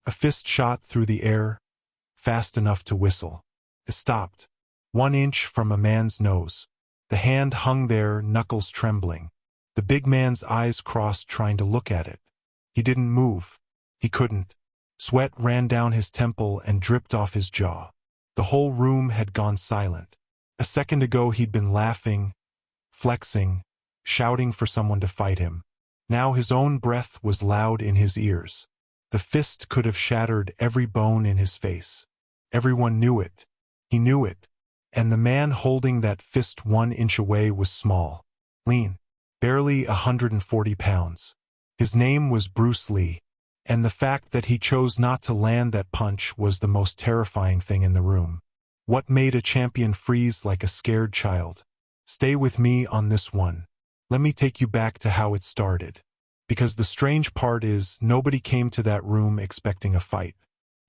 A fist shot through the air, fast enough to whistle. It stopped, 1 inch from a man's nose. The hand hung there, knuckles trembling. The big man's eyes crossed, trying to look at it. He didn't move. He couldn't. Sweat ran down his temple and dripped off his jaw. The whole room had gone silent. A second ago he'd been laughing, flexing, shouting for someone to fight him. Now his own breath was loud in his ears. The fist could have shattered every bone in his face. Everyone knew it. He knew it. And the man holding that fist 1 inch away was small, lean, barely 140 pounds. His name was Bruce Lee, and the fact that he chose not to land that punch was the most terrifying thing in the room. What made a champion freeze like a scared child? Stay with me on this one. Let me take you back to how it started. Because the strange part is, nobody came to that room expecting a fight.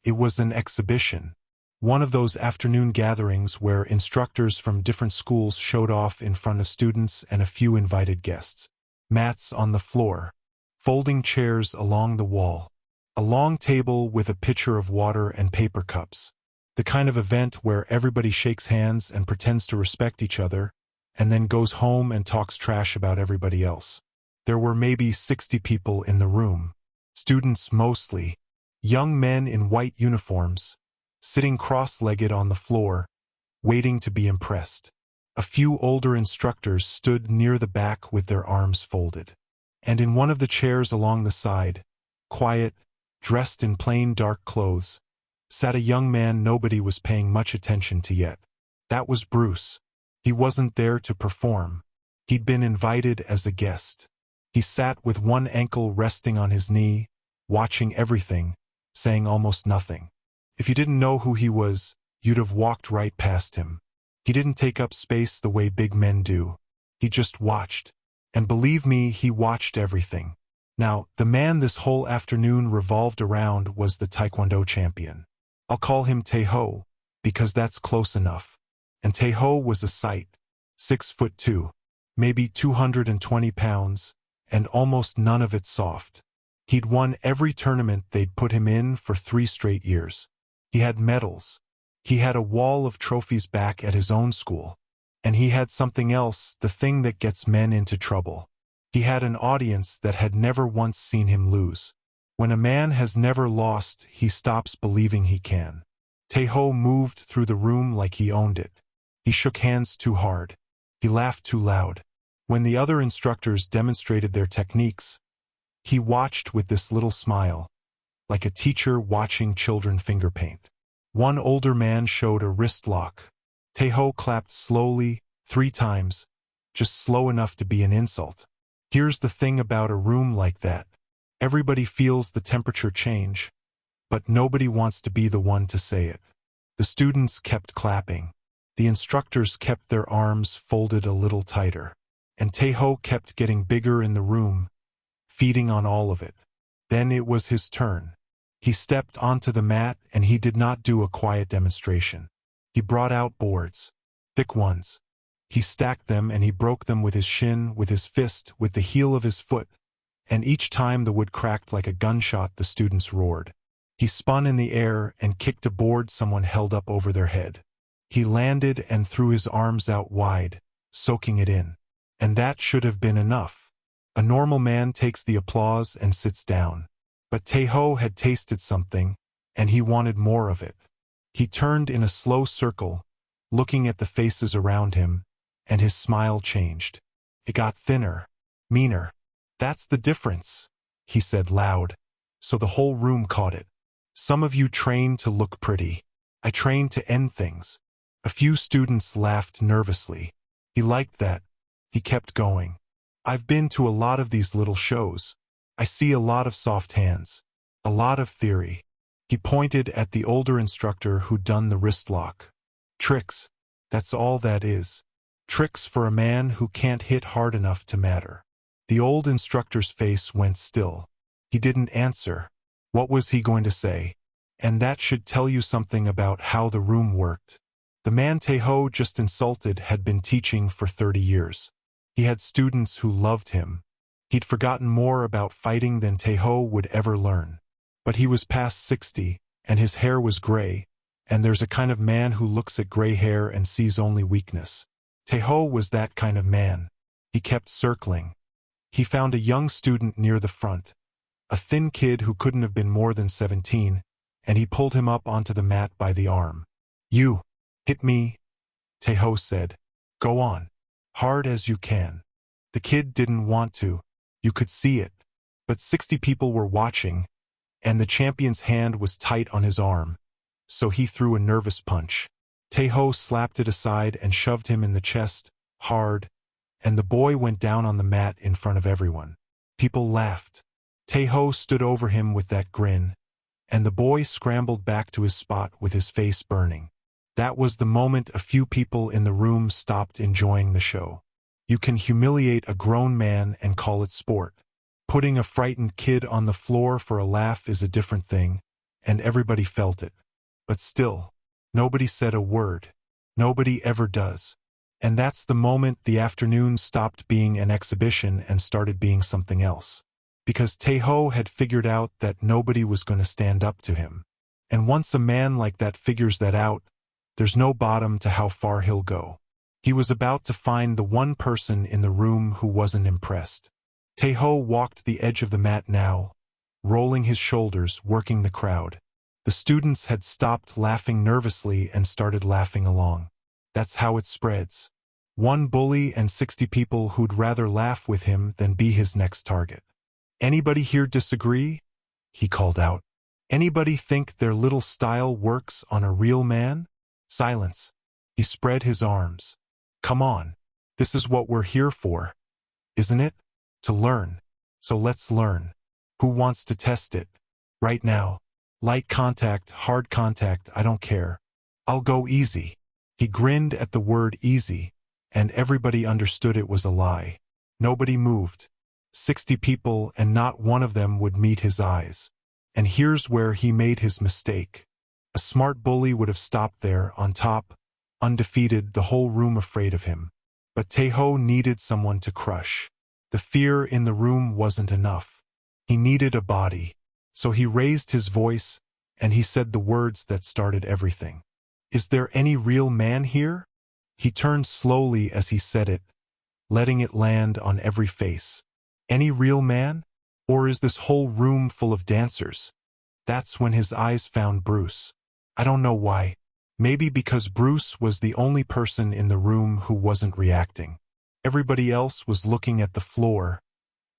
It was an exhibition. One of those afternoon gatherings where instructors from different schools showed off in front of students and a few invited guests. Mats on the floor, folding chairs along the wall, a long table with a pitcher of water and paper cups. The kind of event where everybody shakes hands and pretends to respect each other, and then goes home and talks trash about everybody else. There were maybe 60 people in the room. Students mostly. Young men in white uniforms, sitting cross-legged on the floor, waiting to be impressed. A few older instructors stood near the back with their arms folded. And in one of the chairs along the side, quiet, dressed in plain dark clothes, sat a young man nobody was paying much attention to yet. That was Bruce. He wasn't there to perform. He'd been invited as a guest. He sat with one ankle resting on his knee, watching everything, saying almost nothing. If you didn't know who he was, you'd have walked right past him. He didn't take up space the way big men do. He just watched. And believe me, he watched everything. Now, the man this whole afternoon revolved around was the Taekwondo champion. I'll call him Tae-ho, because that's close enough. And Tae-ho was a sight. 6'2", maybe 220 pounds, and almost none of it soft. He'd won every tournament they'd put him in for 3 straight years. He had medals. He had a wall of trophies back at his own school. And he had something else, the thing that gets men into trouble. He had an audience that had never once seen him lose. When a man has never lost, he stops believing he can. Tae-ho moved through the room like he owned it. He shook hands too hard. He laughed too loud. When the other instructors demonstrated their techniques, he watched with this little smile, like a teacher watching children finger paint. One older man showed a wrist lock. Tae-ho clapped slowly, 3 times, just slow enough to be an insult. Here's the thing about a room like that. Everybody feels the temperature change, but nobody wants to be the one to say it. The students kept clapping. The instructors kept their arms folded a little tighter. And Tae-ho kept getting bigger in the room, feeding on all of it. Then it was his turn. He stepped onto the mat and he did not do a quiet demonstration. He brought out boards, thick ones. He stacked them and he broke them with his shin, with his fist, with the heel of his foot. And each time the wood cracked like a gunshot, the students roared. He spun in the air and kicked a board someone held up over their head. He landed and threw his arms out wide, soaking it in. And that should have been enough. A normal man takes the applause and sits down. But Tae-ho had tasted something, and he wanted more of it. He turned in a slow circle, looking at the faces around him, and his smile changed. It got thinner, meaner. That's the difference, he said loud, so the whole room caught it. Some of you train to look pretty. I train to end things. A few students laughed nervously. He liked that. He kept going. I've been to a lot of these little shows. I see a lot of soft hands. A lot of theory. He pointed at the older instructor who'd done the wrist lock. Tricks. That's all that is. Tricks for a man who can't hit hard enough to matter. The old instructor's face went still. He didn't answer. What was he going to say? And that should tell you something about how the room worked. The man Tae-ho just insulted had been teaching for 30 years. He had students who loved him. He'd forgotten more about fighting than Tae-ho would ever learn. But he was past 60, and his hair was gray, and there's a kind of man who looks at gray hair and sees only weakness. Taeho was that kind of man. He kept circling. He found a young student near the front, a thin kid who couldn't have been more than 17, and he pulled him up onto the mat by the arm. "You, hit me," Taeho said. "Go on. Hard as you can." The kid didn't want to. You could see it. But 60 people were watching, and the champion's hand was tight on his arm, so he threw a nervous punch. Taeho slapped it aside and shoved him in the chest, hard, and the boy went down on the mat in front of everyone. People laughed. Taeho stood over him with that grin, and the boy scrambled back to his spot with his face burning. That was the moment a few people in the room stopped enjoying the show. You can humiliate a grown man and call it sport. Putting a frightened kid on the floor for a laugh is a different thing, and everybody felt it. But still, nobody said a word. Nobody ever does. And that's the moment the afternoon stopped being an exhibition and started being something else. Because Taeho had figured out that nobody was going to stand up to him. And once a man like that figures that out, there's no bottom to how far he'll go. He was about to find the one person in the room who wasn't impressed. Taeho walked the edge of the mat now, rolling his shoulders, working the crowd. The students had stopped laughing nervously and started laughing along. That's how it spreads. One bully and 60 people who'd rather laugh with him than be his next target. "Anybody here disagree?" he called out. "Anybody think their little style works on a real man?" Silence. He spread his arms. "Come on. This is what we're here for, isn't it? To learn. So let's learn. Who wants to test it? Right now. Light contact, hard contact, I don't care. I'll go easy." He grinned at the word easy, and everybody understood it was a lie. Nobody moved. 60 people, and not one of them would meet his eyes. And here's where he made his mistake. A smart bully would have stopped there, on top, undefeated, the whole room afraid of him. But Taeho needed someone to crush. The fear in the room wasn't enough. He needed a body. So he raised his voice, and he said the words that started everything. "Is there any real man here?" He turned slowly as he said it, letting it land on every face. "Any real man? Or is this whole room full of dancers?" That's when his eyes found Bruce. I don't know why. Maybe because Bruce was the only person in the room who wasn't reacting. Everybody else was looking at the floor,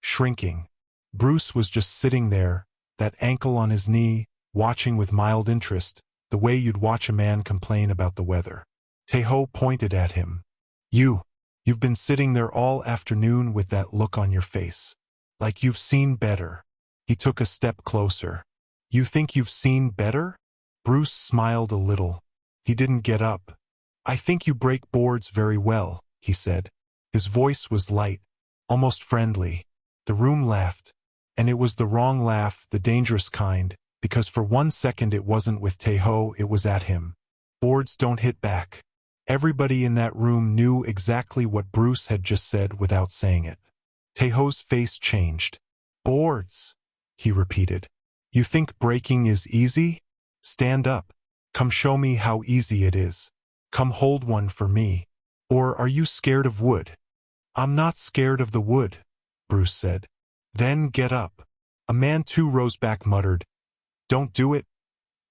shrinking. Bruce was just sitting there, that ankle on his knee, watching with mild interest, the way you'd watch a man complain about the weather. Taeho pointed at him. You've been sitting there all afternoon with that look on your face. Like you've seen better." He took a step closer. "You think you've seen better?" Bruce smiled a little. He didn't get up. "I think you break boards very well," he said. His voice was light, almost friendly. The room laughed. And it was the wrong laugh, the dangerous kind, because for 1 second it wasn't with Taeho, it was at him. Boards don't hit back. Everybody in that room knew exactly what Bruce had just said without saying it. Taeho's face changed. "Boards," he repeated. "You think breaking is easy? Stand up. Come show me how easy it is. Come hold one for me. Or are you scared of wood?" "I'm not scared of the wood," Bruce said. "Then get up." A man 2 rows back muttered, "Don't do it,"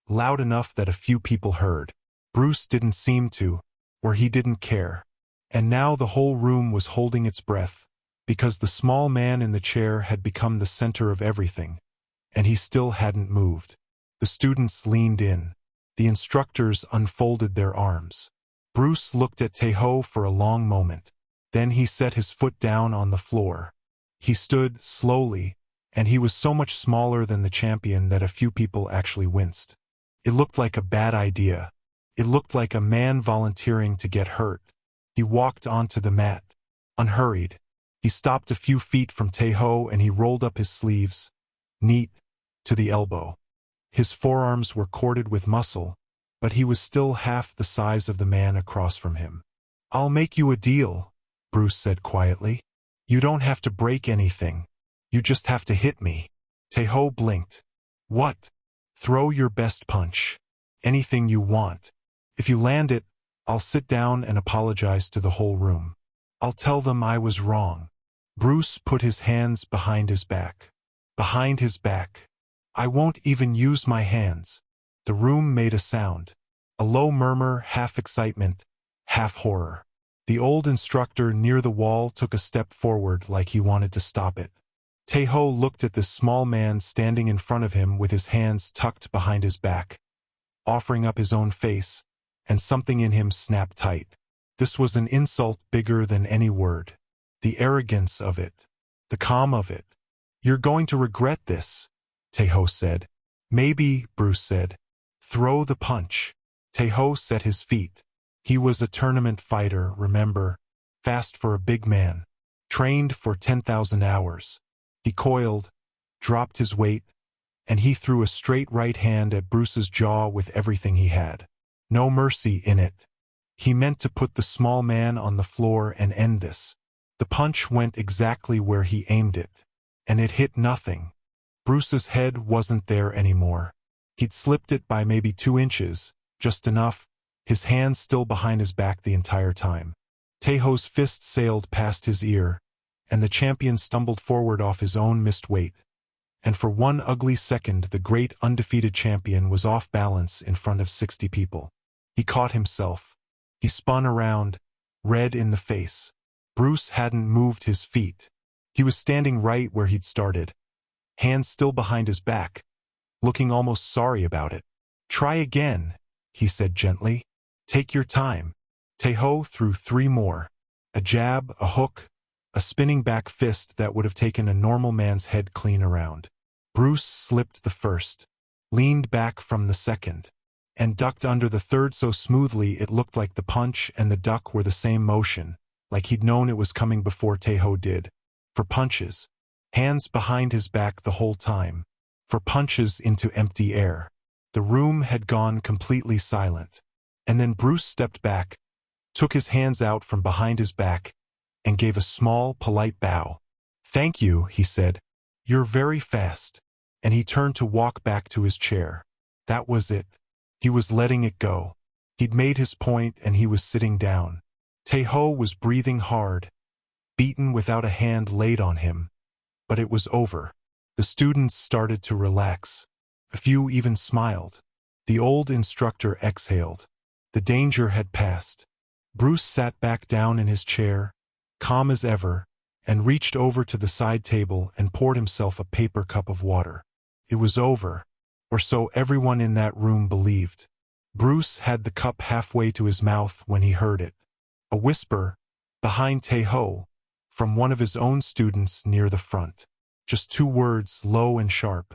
loud enough that a few people heard. Bruce didn't seem to, or he didn't care. And now the whole room was holding its breath, because the small man in the chair had become the center of everything, and he still hadn't moved. The students leaned in. The instructors unfolded their arms. Bruce looked at Taeho for a long moment. Then he set his foot down on the floor. He stood slowly, and he was so much smaller than the champion that a few people actually winced. It looked like a bad idea. It looked like a man volunteering to get hurt. He walked onto the mat, unhurried. He stopped a few feet from Taeho and he rolled up his sleeves, neat, to the elbow. His forearms were corded with muscle, but he was still half the size of the man across from him. "I'll make you a deal," Bruce said quietly. "You don't have to break anything. You just have to hit me." Taeho blinked. What? Throw your best punch. Anything you want. If you land it, I'll sit down and apologize to the whole room. I'll tell them I was wrong. Bruce put his hands behind his back. Behind his back. I won't even use my hands. The room made a sound. A low murmur, half excitement, half horror. The old instructor near the wall took a step forward like he wanted to stop it. Tae-ho looked at this small man standing in front of him with his hands tucked behind his back, offering up his own face, and something in him snapped tight. This was an insult bigger than any word. The arrogance of it. The calm of it. You're going to regret this, Tae-ho said. Maybe, Bruce said. Throw the punch. Tae-ho set his feet. He was a tournament fighter, remember, fast for a big man, trained for 10,000 hours. He coiled, dropped his weight, and he threw a straight right hand at Bruce's jaw with everything he had. No mercy in it. He meant to put the small man on the floor and end this. The punch went exactly where he aimed it, and it hit nothing. Bruce's head wasn't there anymore. He'd slipped it by maybe 2 inches, just enough, his hands still behind his back the entire time. Tae-ho's fist sailed past his ear, and the champion stumbled forward off his own missed weight. And for one ugly second the great undefeated champion was off balance in front of 60 people. He caught himself. He spun around, red in the face. Bruce hadn't moved his feet. He was standing right where he'd started, hands still behind his back, looking almost sorry about it. Try again, he said gently. Take your time. Tae-ho threw 3 more. A jab, a hook, a spinning back fist that would have taken a normal man's head clean around. Bruce slipped the first, leaned back from the second, and ducked under the third so smoothly it looked like the punch and the duck were the same motion, like he'd known it was coming before Tae-ho did. For punches, hands behind his back the whole time. For punches into empty air. The room had gone completely silent. And then Bruce stepped back, took his hands out from behind his back, and gave a small, polite bow. Thank you, he said. You're very fast. And he turned to walk back to his chair. That was it. He was letting it go. He'd made his point and he was sitting down. Tae-ho was breathing hard, beaten without a hand laid on him. But it was over. The students started to relax. A few even smiled. The old instructor exhaled. The danger had passed. Bruce sat back down in his chair, calm as ever, and reached over to the side table and poured himself a paper cup of water. It was over, or so everyone in that room believed. Bruce had the cup halfway to his mouth when he heard it. A whisper, behind Tae-ho, from one of his own students near the front. Just 2 words, low and sharp.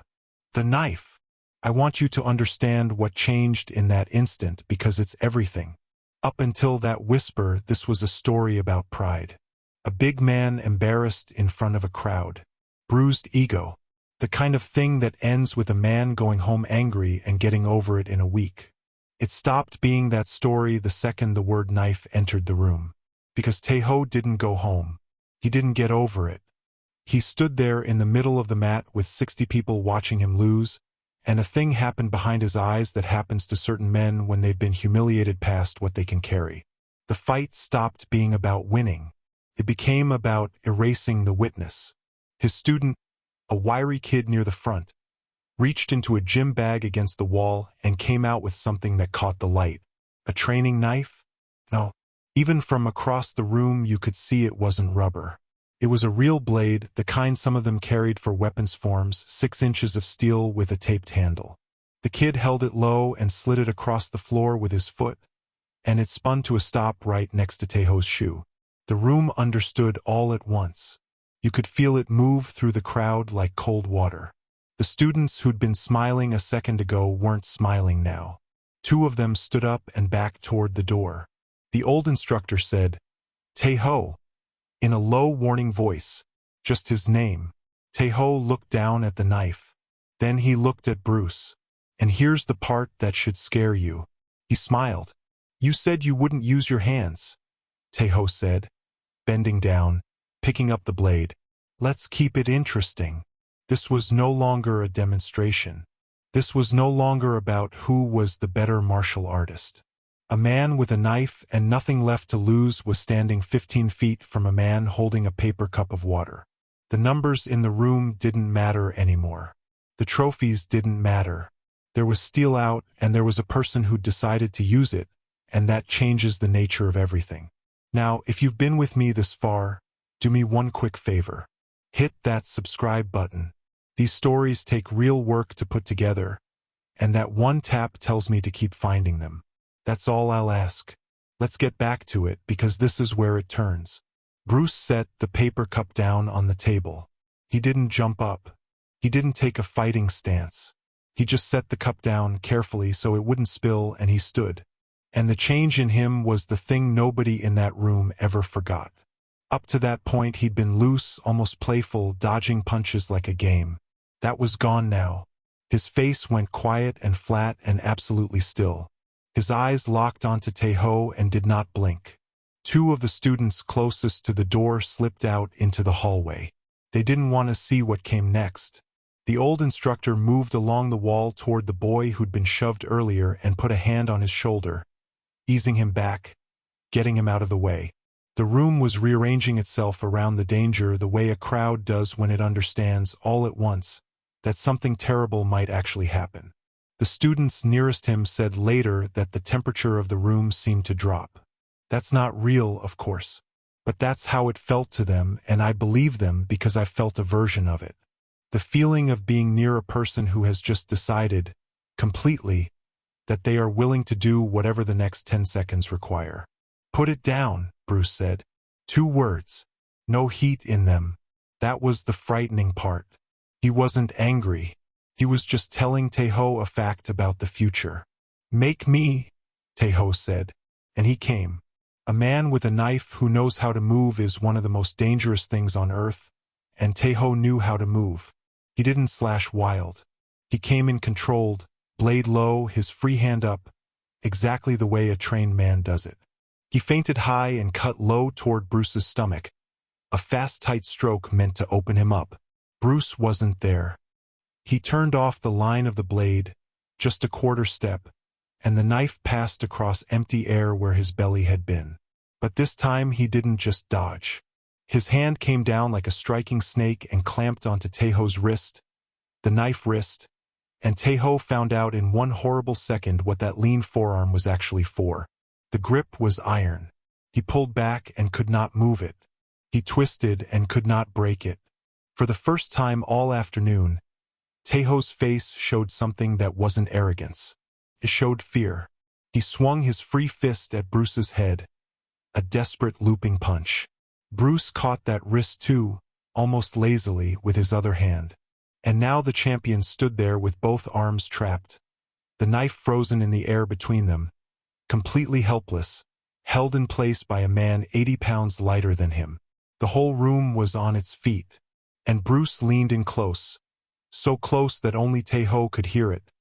The knife. I want you to understand what changed in that instant because it's everything. Up until that whisper, this was a story about pride. A big man embarrassed in front of a crowd. Bruised ego. The kind of thing that ends with a man going home angry and getting over it in a week. It stopped being that story the second the word knife entered the room. Because Tae-ho didn't go home. He didn't get over it. He stood there in the middle of the mat with 60 people watching him lose, and a thing happened behind his eyes that happens to certain men when they've been humiliated past what they can carry. The fight stopped being about winning. It became about erasing the witness. His student, a wiry kid near the front, reached into a gym bag against the wall and came out with something that caught the light. A training knife? No. Even from across the room you could see it wasn't rubber. It was a real blade, the kind some of them carried for weapons forms, 6 inches of steel with a taped handle. The kid held it low and slid it across the floor with his foot, and it spun to a stop right next to Tae-ho's shoe. The room understood all at once. You could feel it move through the crowd like cold water. The students who'd been smiling a second ago weren't smiling now. 2 of them stood up and backed toward the door. The old instructor said, Tae-ho, in a low warning voice, just his name. Tae-ho looked down at the knife. Then he looked at Bruce. And here's the part that should scare you. He smiled. You said you wouldn't use your hands, Tae-ho said, bending down, picking up the blade. Let's keep it interesting. This was no longer a demonstration. This was no longer about who was the better martial artist. A man with a knife and nothing left to lose was standing 15 feet from a man holding a paper cup of water. The numbers in the room didn't matter anymore. The trophies didn't matter. There was steel out, and there was a person who decided to use it, and that changes the nature of everything. Now, if you've been with me this far, do me one quick favor. Hit that subscribe button. These stories take real work to put together, and that one tap tells me to keep finding them. That's all I'll ask. Let's get back to it, because this is where it turns. Bruce set the paper cup down on the table. He didn't jump up. He didn't take a fighting stance. He just set the cup down carefully so it wouldn't spill, and he stood. And the change in him was the thing nobody in that room ever forgot. Up to that point he'd been loose, almost playful, dodging punches like a game. That was gone now. His face went quiet and flat and absolutely still. His eyes locked onto Taeho and did not blink. Two of the students closest to the door slipped out into the hallway. They didn't want to see what came next. The old instructor moved along the wall toward the boy who'd been shoved earlier and put a hand on his shoulder, easing him back, getting him out of the way. The room was rearranging itself around the danger the way a crowd does when it understands, all at once, that something terrible might actually happen. The students nearest him said later that the temperature of the room seemed to drop. That's not real, of course. But that's how it felt to them, and I believe them because I felt a version of it. The feeling of being near a person who has just decided, completely, that they are willing to do whatever the next 10 seconds require. Put it down, Bruce said. 2 words. No heat in them. That was the frightening part. He wasn't angry. He was just telling Taeho a fact about the future. Make me, Taeho said. And he came. A man with a knife who knows how to move is one of the most dangerous things on earth, and Taeho knew how to move. He didn't slash wild. He came in controlled, blade low, his free hand up, exactly the way a trained man does it. He feinted high and cut low toward Bruce's stomach. A fast, tight stroke meant to open him up. Bruce wasn't there. He turned off the line of the blade, just a quarter step, and the knife passed across empty air where his belly had been. But this time he didn't just dodge. His hand came down like a striking snake and clamped onto Taeho's wrist, the knife wrist, and Taeho found out in one horrible second what that lean forearm was actually for. The grip was iron. He pulled back and could not move it. He twisted and could not break it. For the first time all afternoon, Taeho's face showed something that wasn't arrogance. It showed fear. He swung his free fist at Bruce's head, a desperate looping punch. Bruce caught that wrist too, almost lazily, with his other hand. And now the champion stood there with both arms trapped, the knife frozen in the air between them, completely helpless, held in place by a man 80 pounds lighter than him. The whole room was on its feet, and Bruce leaned in close, so close that only Taeho could hear it,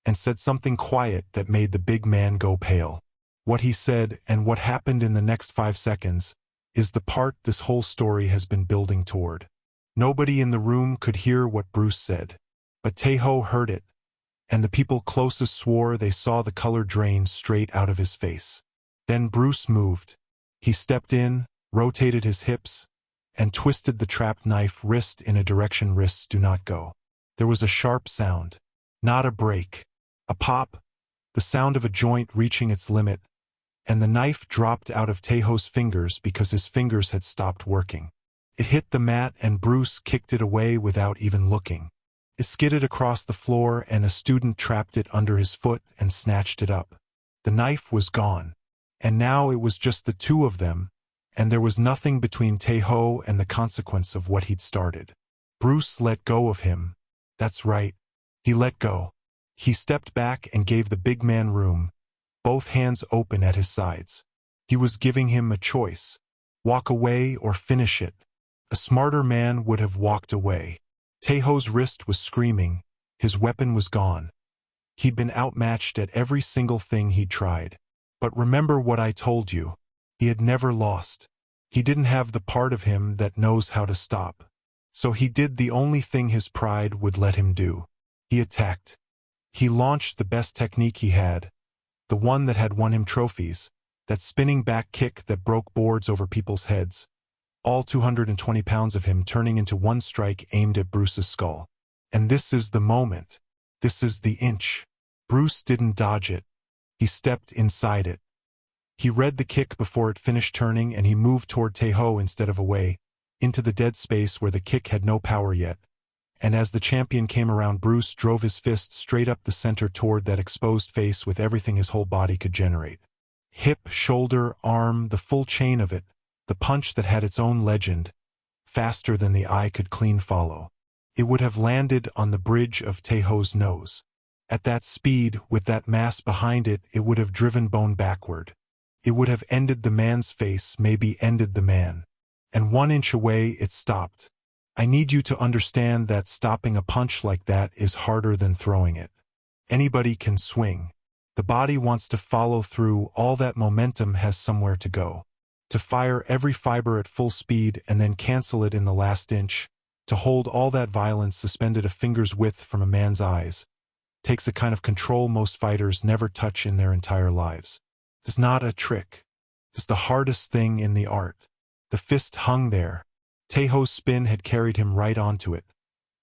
and said something quiet that made the big man go pale. What he said and what happened in the next 5 seconds is the part this whole story has been building toward. Nobody in the room could hear what Bruce said, but Taeho heard it, and the people closest swore they saw the color drain straight out of his face. Then Bruce moved. He stepped in, rotated his hips, and twisted the trapped knife wrist in a direction wrists do not go. There was a sharp sound, not a break, a pop, the sound of a joint reaching its limit, and the knife dropped out of Taeho's fingers because his fingers had stopped working. It hit the mat and Bruce kicked it away without even looking. It skidded across the floor and a student trapped it under his foot and snatched it up. The knife was gone, and now it was just the two of them, and there was nothing between Taeho and the consequence of what he'd started. Bruce let go of him. That's right. He let go. He stepped back and gave the big man room, both hands open at his sides. He was giving him a choice. Walk away or finish it. A smarter man would have walked away. Taeho's wrist was screaming. His weapon was gone. He'd been outmatched at every single thing he'd tried. But remember what I told you. He had never lost. He didn't have the part of him that knows how to stop. So he did the only thing his pride would let him do. He attacked. He launched the best technique he had, the one that had won him trophies, that spinning back kick that broke boards over people's heads, all 220 pounds of him turning into one strike aimed at Bruce's skull. And this is the moment. This is the inch. Bruce didn't dodge it. He stepped inside it. He read the kick before it finished turning, and he moved toward Taeho instead of away, into the dead space where the kick had no power yet. And as the champion came around, Bruce drove his fist straight up the center toward that exposed face with everything his whole body could generate. Hip, shoulder, arm, the full chain of it, the punch that had its own legend, faster than the eye could clean follow. It would have landed on the bridge of Taeho's nose. At that speed, with that mass behind it, it would have driven bone backward. It would have ended the man's face, maybe ended the man. And 1 inch away, it stopped. I need you to understand that stopping a punch like that is harder than throwing it. Anybody can swing. The body wants to follow through. All that momentum has somewhere to go. To fire every fiber at full speed and then cancel it in the last inch, to hold all that violence suspended a finger's width from a man's eyes, takes a kind of control most fighters never touch in their entire lives. It's not a trick. It's the hardest thing in the art. The fist hung there. Taeho's spin had carried him right onto it.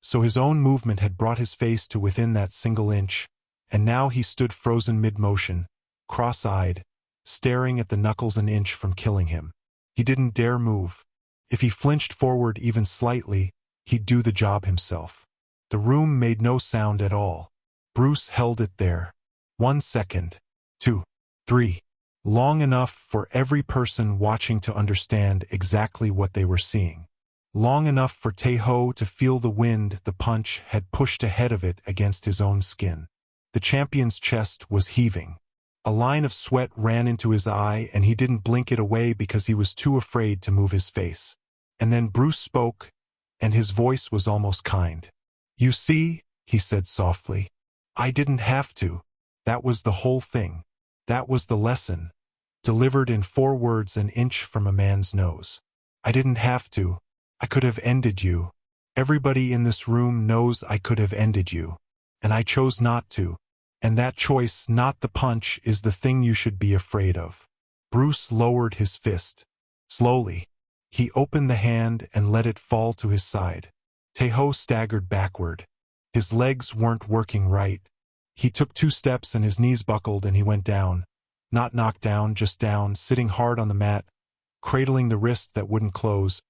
So his own movement had brought his face to within that single inch, and now he stood frozen mid-motion, cross-eyed, staring at the knuckles an inch from killing him. He didn't dare move. If he flinched forward even slightly, he'd do the job himself. The room made no sound at all. Bruce held it there. 1 second. 2. 3. Long enough for every person watching to understand exactly what they were seeing. Long enough for Taeho to feel the wind the punch had pushed ahead of it against his own skin. The champion's chest was heaving. A line of sweat ran into his eye, and he didn't blink it away because he was too afraid to move his face. And then Bruce spoke, and his voice was almost kind. "You see," he said softly, "I didn't have to. That was the whole thing. That was the lesson, delivered in 4 words an inch from a man's nose. I didn't have to. I could have ended you. Everybody in this room knows I could have ended you. And I chose not to. And that choice, not the punch, is the thing you should be afraid of." Bruce lowered his fist. Slowly, he opened the hand and let it fall to his side. Taeho staggered backward. His legs weren't working right. He took 2 steps and his knees buckled and he went down. Not knocked down, just down, sitting hard on the mat, cradling the wrist that wouldn't close,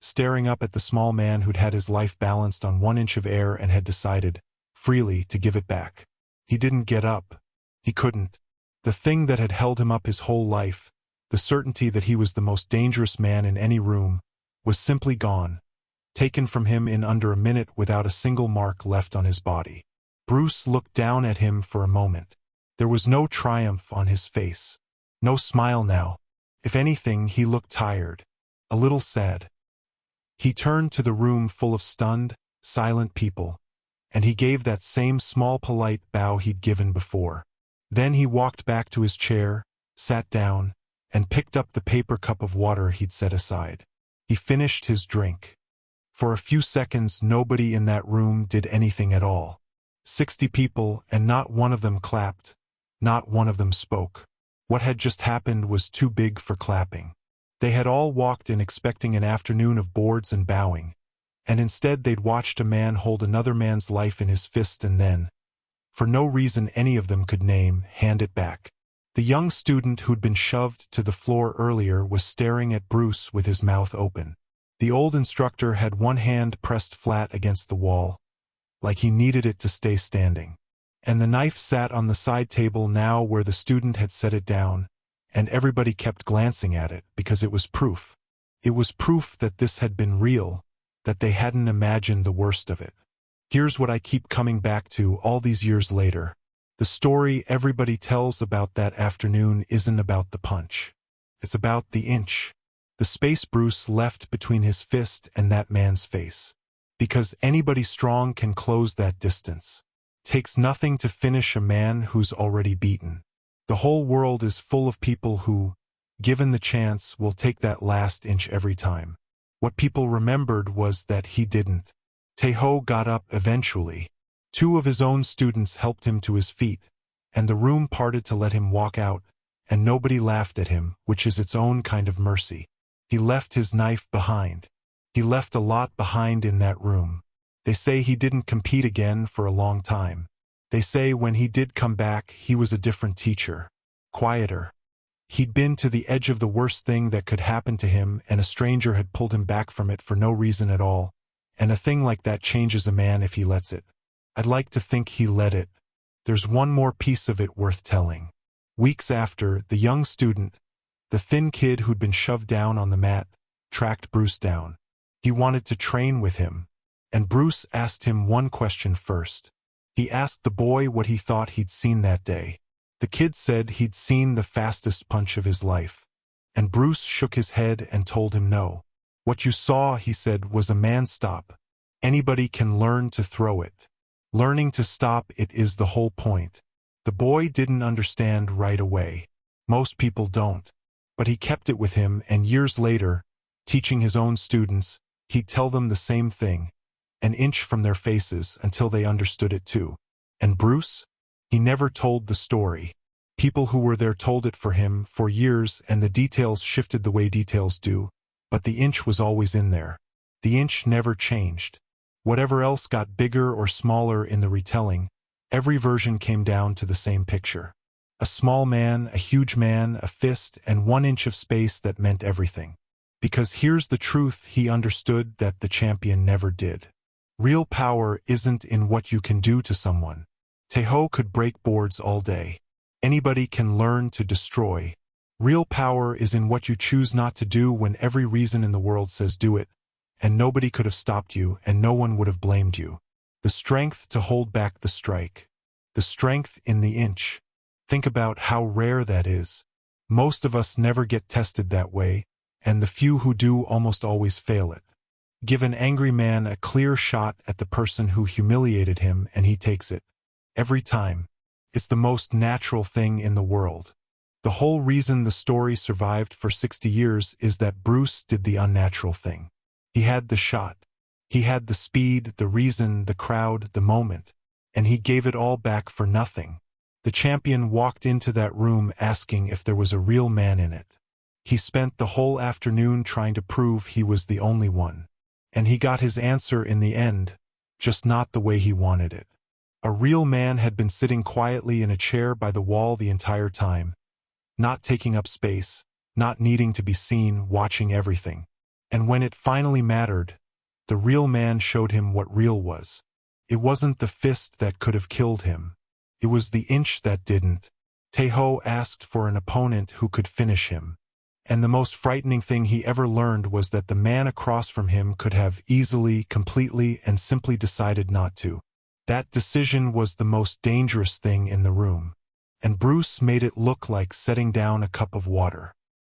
staring up at the small man who'd had his life balanced on 1 inch of air and had decided, freely, to give it back. He didn't get up. He couldn't. The thing that had held him up his whole life, the certainty that he was the most dangerous man in any room, was simply gone, taken from him in under a minute without a single mark left on his body. Bruce looked down at him for a moment. There was no triumph on his face. No smile now. If anything, he looked tired, a little sad. He turned to the room full of stunned, silent people, and he gave that same small polite bow he'd given before. Then he walked back to his chair, sat down, and picked up the paper cup of water he'd set aside. He finished his drink. For a few seconds, nobody in that room did anything at all. 60 people, and not one of them clapped. Not one of them spoke. What had just happened was too big for clapping. They had all walked in expecting an afternoon of boards and bowing, and instead they'd watched a man hold another man's life in his fist and then, for no reason any of them could name, hand it back. The young student who'd been shoved to the floor earlier was staring at Bruce with his mouth open. The old instructor had one hand pressed flat against the wall, like he needed it to stay standing. And the knife sat on the side table now where the student had set it down, and everybody kept glancing at it because it was proof. It was proof that this had been real, that they hadn't imagined the worst of it. Here's what I keep coming back to all these years later. The story everybody tells about that afternoon isn't about the punch. It's about the inch. The space Bruce left between his fist and that man's face. Because anybody strong can close that distance. Takes nothing to finish a man who's already beaten. The whole world is full of people who, given the chance, will take that last inch every time. What people remembered was that he didn't. Taeho got up eventually. Two of his own students helped him to his feet, and the room parted to let him walk out, and nobody laughed at him, which is its own kind of mercy. He left his knife behind. He left a lot behind in that room. They say he didn't compete again for a long time. They say when he did come back, he was a different teacher. Quieter. He'd been to the edge of the worst thing that could happen to him, and a stranger had pulled him back from it for no reason at all, and a thing like that changes a man if he lets it. I'd like to think he let it. There's one more piece of it worth telling. Weeks after, the young student, the thin kid who'd been shoved down on the mat, tracked Bruce down. He wanted to train with him, and Bruce asked him one question first. He asked the boy what he thought he'd seen that day. The kid said he'd seen the fastest punch of his life, and Bruce shook his head and told him no. What you saw, he said, was a man stop. Anybody can learn to throw it. Learning to stop it is the whole point. The boy didn't understand right away. Most people don't. But he kept it with him, and years later, teaching his own students, he'd tell them the same thing, an inch from their faces, until they understood it too. And Bruce? He never told the story. People who were there told it for him for years, and the details shifted the way details do, but the inch was always in there. The inch never changed. Whatever else got bigger or smaller in the retelling, every version came down to the same picture. A small man, a huge man, a fist, and 1 inch of space that meant everything. Because here's the truth he understood that the champion never did. Real power isn't in what you can do to someone. Taekwondo could break boards all day. Anybody can learn to destroy. Real power is in what you choose not to do when every reason in the world says do it, and nobody could have stopped you, and no one would have blamed you. The strength to hold back the strike. The strength in the inch. Think about how rare that is. Most of us never get tested that way, and the few who do almost always fail it. Give an angry man a clear shot at the person who humiliated him, and he takes it. Every time. It's the most natural thing in the world. The whole reason the story survived for 60 years is that Bruce did the unnatural thing. He had the shot. He had the speed, the reason, the crowd, the moment, and he gave it all back for nothing. The champion walked into that room asking if there was a real man in it. He spent the whole afternoon trying to prove he was the only one. And he got his answer in the end, just not the way he wanted it. A real man had been sitting quietly in a chair by the wall the entire time, not taking up space, not needing to be seen, watching everything. And when it finally mattered, the real man showed him what real was. It wasn't the fist that could have killed him. It was the inch that didn't. Taekwondo asked for an opponent who could finish him. And the most frightening thing he ever learned was that the man across from him could have easily, completely, and simply decided not to. That decision was the most dangerous thing in the room. And Bruce made it look like setting down a cup of water.